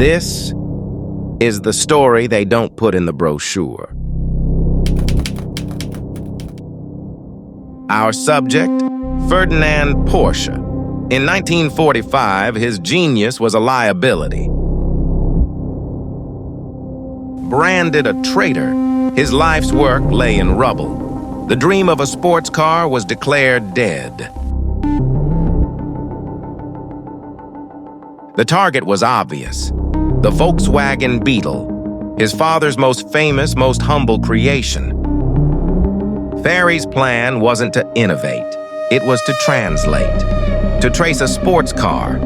This is the story they don't put in the brochure. Our subject, Ferdinand Porsche. In 1945, his genius was a liability. Branded a traitor, his life's work lay in rubble. The dream of a sports car was declared dead. The target was obvious: the Volkswagen Beetle, his father's most famous, most humble creation. Ferry's plan wasn't to innovate, it was to translate, to trace a sports car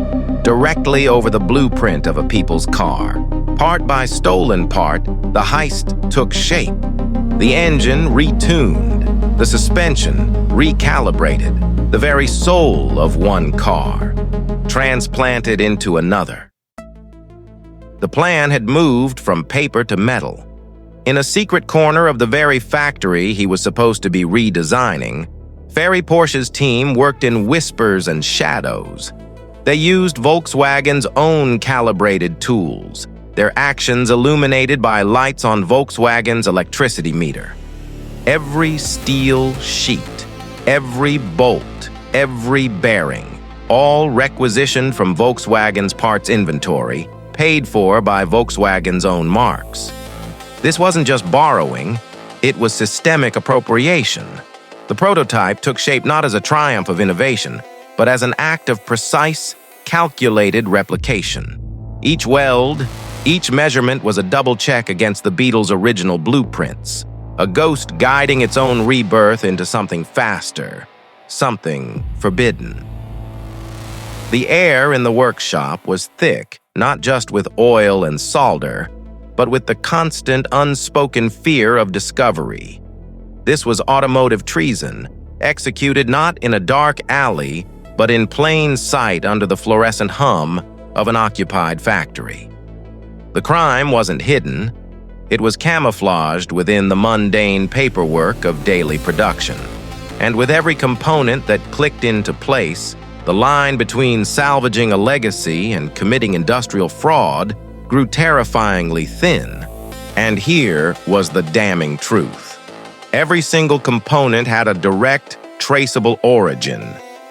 directly over the blueprint of a people's car. Part by stolen part, the heist took shape. The engine retuned, the suspension recalibrated, the very soul of one car transplanted into another. The plan had moved from paper to metal. In a secret corner of the very factory he was supposed to be redesigning, Ferry Porsche's team worked in whispers and shadows. They used Volkswagen's own calibrated tools, their actions illuminated by lights on Volkswagen's electricity meter. Every steel sheet, every bolt, every bearing, all requisitioned from Volkswagen's parts inventory, paid for by Volkswagen's own marks. This wasn't just borrowing, it was systemic appropriation. The prototype took shape not as a triumph of innovation, but as an act of precise, calculated replication. Each weld, each measurement was a double check against the Beetle's original blueprints, a ghost guiding its own rebirth into something faster, something forbidden. The air in the workshop was thick, not just with oil and solder, but with the constant, unspoken fear of discovery. This was automotive treason, executed not in a dark alley, but in plain sight under the fluorescent hum of an occupied factory. The crime wasn't hidden, it was camouflaged within the mundane paperwork of daily production. And with every component that clicked into place, the line between salvaging a legacy and committing industrial fraud grew terrifyingly thin. And here was the damning truth. Every single component had a direct, traceable origin.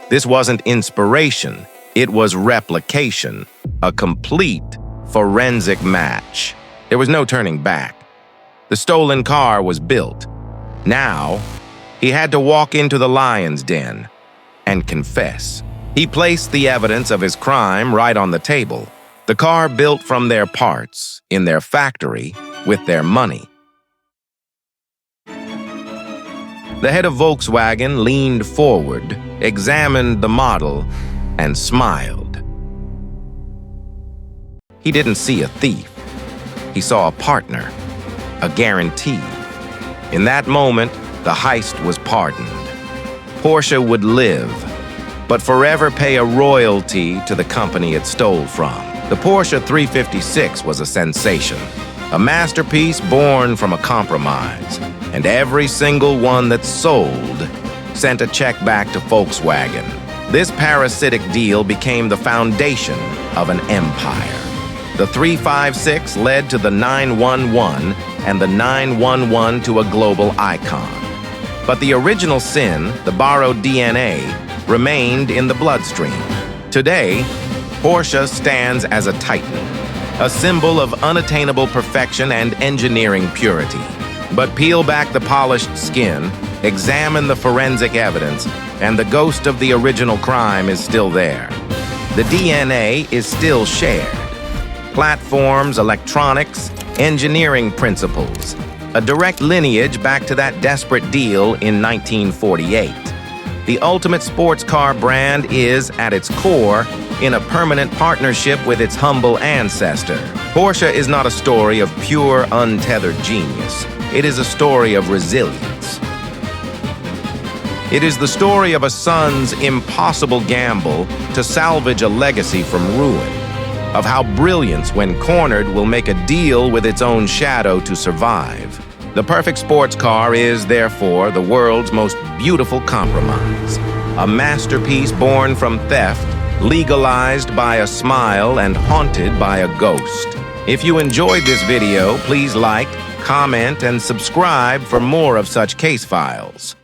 This wasn't inspiration, it was replication, a complete forensic match. There was no turning back. The stolen car was built. Now, he had to walk into the lion's den and confess. He placed the evidence of his crime right on the table. The car built from their parts, in their factory, with their money. The head of Volkswagen leaned forward, examined the model, and smiled. He didn't see a thief. He saw a partner, a guarantee. In that moment, the heist was pardoned. Porsche would live, but forever pay a royalty to the company it stole from. The Porsche 356 was a sensation, a masterpiece born from a compromise, and every single one that sold sent a check back to Volkswagen. This parasitic deal became the foundation of an empire. The 356 led to the 911, and the 911 to a global icon. But the original sin, the borrowed DNA, remained in the bloodstream. Today, Porsche stands as a titan, a symbol of unattainable perfection and engineering purity. But peel back the polished skin, examine the forensic evidence, and the ghost of the original crime is still there. The DNA is still shared. Platforms, electronics, engineering principles, a direct lineage back to that desperate deal in 1948. The ultimate sports car brand is, at its core, in a permanent partnership with its humble ancestor. Porsche is not a story of pure, untethered genius. It is a story of resilience. It is the story of a son's impossible gamble to salvage a legacy from ruin, of how brilliance, when cornered, will make a deal with its own shadow to survive. The perfect sports car is, therefore, the world's most beautiful compromise, a masterpiece born from theft legalized by a smile and haunted by a ghost. If you enjoyed this video, please like, comment, and subscribe for more of such case files.